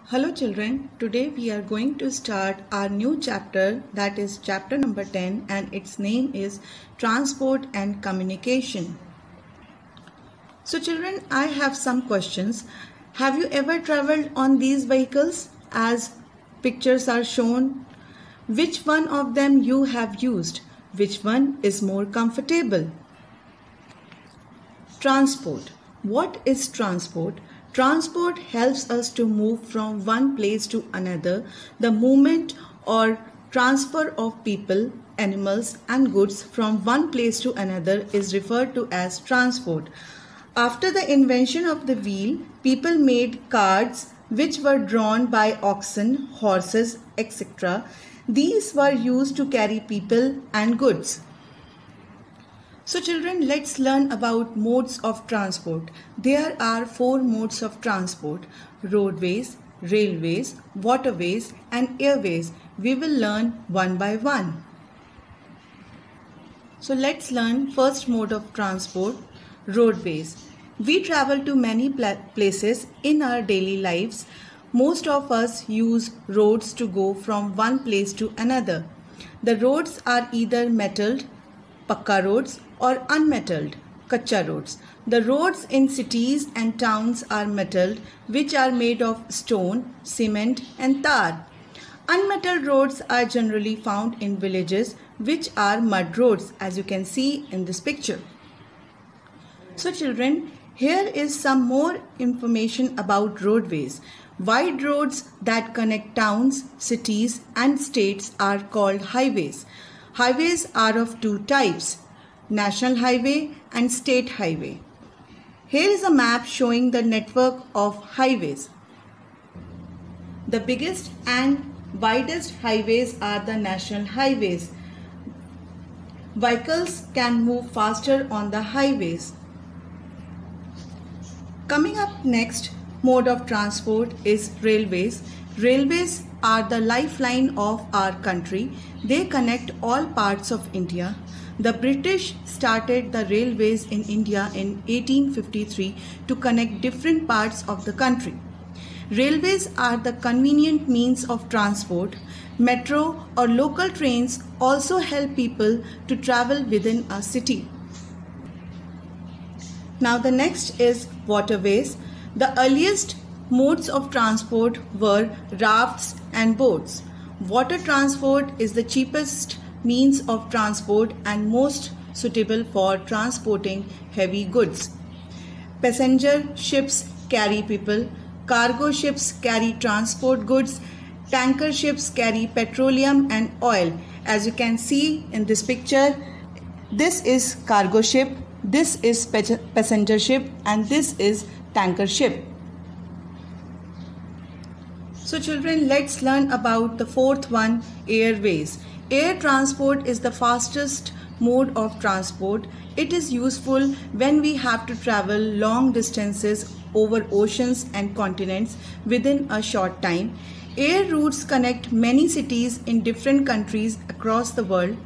Hello children, today we are going to start our new chapter, that is chapter number 10, and its name is Transport and Communication. So children, I have some questions. Have you ever traveled on these vehicles as pictures are shown? Which one of them you have used? Which one is more comfortable? Transport. What is transport? Transport helps us to move from one place to another. The movement or transfer of people, animals and goods from one place to another is referred to as transport. After the invention of the wheel, people made carts which were drawn by oxen, horses, etc. These were used to carry people and goods. So children, let's learn about modes of transport. There are 4 modes of transport: roadways, railways, waterways and airways. We will learn one by one. So let's learn first mode of transport, roadways. We travel to many places in our daily lives. Most of us use roads to go from one place to another. The roads are either metalled, pakka roads, or unmetalled, kacha roads. The roads in cities and towns are metalled, which are made of stone, cement and tar. Unmetalled roads are generally found in villages, which are mud roads, as you can see in this picture. So children, here is some more information about roadways. Wide roads that connect towns, cities and states are called highways. Highways are of 2 types: National Highway and State Highway. Here is a map showing the network of highways. The biggest and widest highways are the National Highways. Vehicles can move faster on the highways. Coming up next mode of transport is railways. Railways are the lifeline of our country. They connect all parts of India. The British started the railways in India in 1853 to connect different parts of the country. Railways are the convenient means of transport. Metro or local trains also help people to travel within a city. Now the next is waterways. The earliest modes of transport were rafts and boats. Water transport is the cheapest means of transport and most suitable for transporting heavy goods. Passenger ships carry people, cargo ships carry transport goods, tanker ships carry petroleum and oil. As you can see in this picture, this is cargo ship, this is passenger ship and this is tanker ship. So children, let's learn about the 4th one, airways. Air transport is the fastest mode of transport. It is useful when we have to travel long distances over oceans and continents within a short time. Air routes connect many cities in different countries across the world.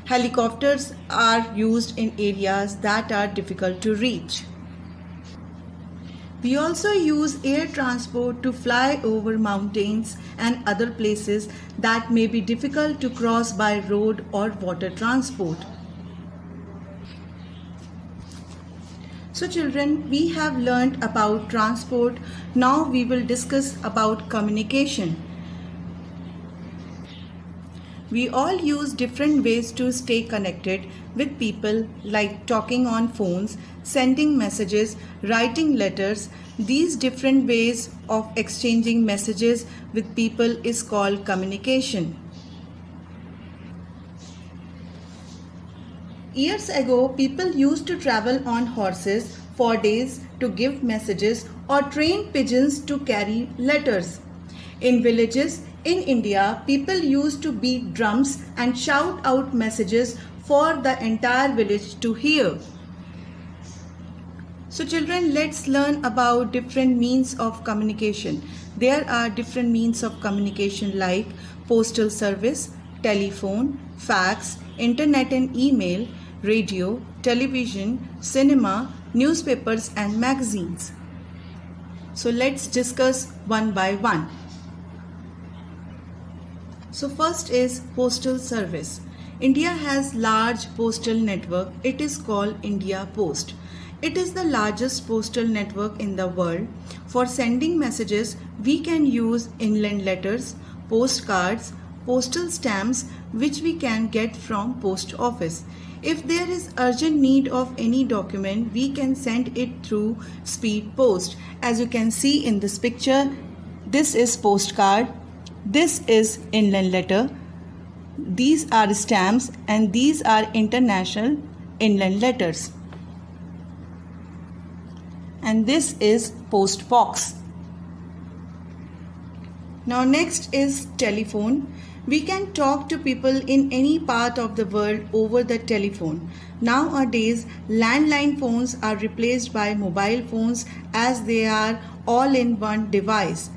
Helicopters are used in areas that are difficult to reach. We also use air transport to fly over mountains and other places that may be difficult to cross by road or water transport. So children, we have learned about transport. Now we will discuss about communication. We all use different ways to stay connected with people, like talking on phones, sending messages, writing letters. These different ways of exchanging messages with people is called communication. Years ago, people used to travel on horses for days to give messages or train pigeons to carry letters. In villages in India, people used to beat drums and shout out messages for the entire village to hear. So children, let's learn about different means of communication. There are different means of communication like postal service, telephone, fax, internet and email, radio, television, cinema, newspapers and magazines. So let's discuss one by one. So first is postal service. India has large postal network. It is called India Post. It is the largest postal network in the world. For sending messages, we can use inland letters, postcards, postal stamps which we can get from post office. If there is urgent need of any document, we can send it through speed post. As you can see in this picture, this is postcard, this is inland letter, these are stamps, and these are international inland letters. And this is post box. Now next is telephone. We can talk to people in any part of the world over the telephone. Nowadays, landline phones are replaced by mobile phones as they are all in one device.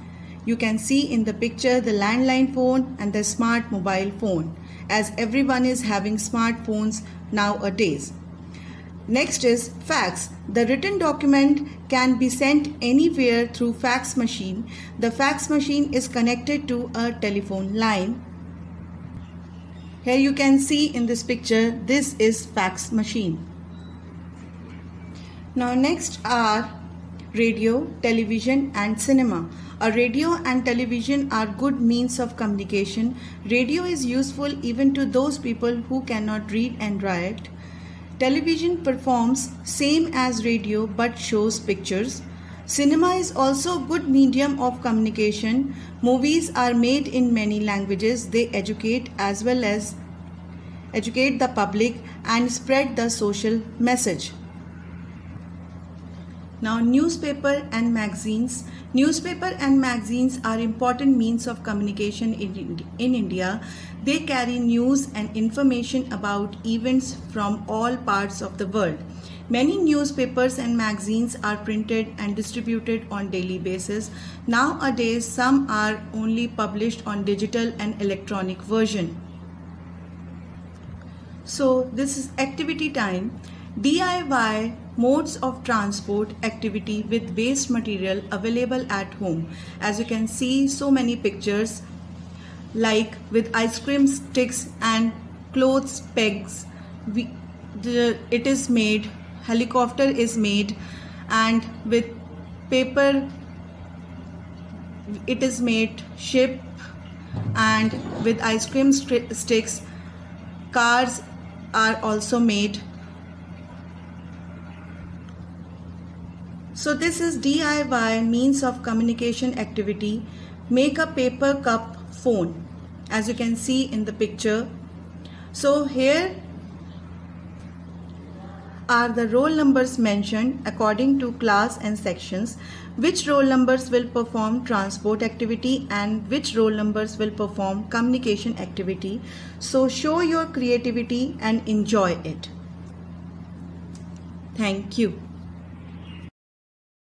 You can see in the picture the landline phone and the smart mobile phone, as everyone is having smartphones nowadays. Next is fax. The written document can be sent anywhere through fax machine. The fax machine is connected to a telephone line. Here you can see in this picture, this is fax machine. Now next are radio, television and cinema. A radio and television are good means of communication. Radio is useful even to those people who cannot read and write. Television performs same as radio but shows pictures. Cinema is also a good medium of communication. Movies are made in many languages. They educate as well as educate the public and spread the social message. Now newspaper and magazines. Newspaper and magazines are important means of communication in India. They carry news and information about events from all parts of the world. Many newspapers and magazines are printed and distributed on daily basis. Nowadays, some are only published on digital and electronic version. So this is activity time. DIY modes of transport activity with waste material available at home. As you can see, so many pictures like with ice cream sticks and clothes pegs. It is made, helicopter is made, and with paper it is made ship, and with ice cream sticks cars are also made. So this is DIY means of communication activity. Make a paper cup phone, as you can see in the picture. So here are the roll numbers mentioned according to class and sections. Which roll numbers will perform transport activity and which roll numbers will perform communication activity. So show your creativity and enjoy it. Thank you.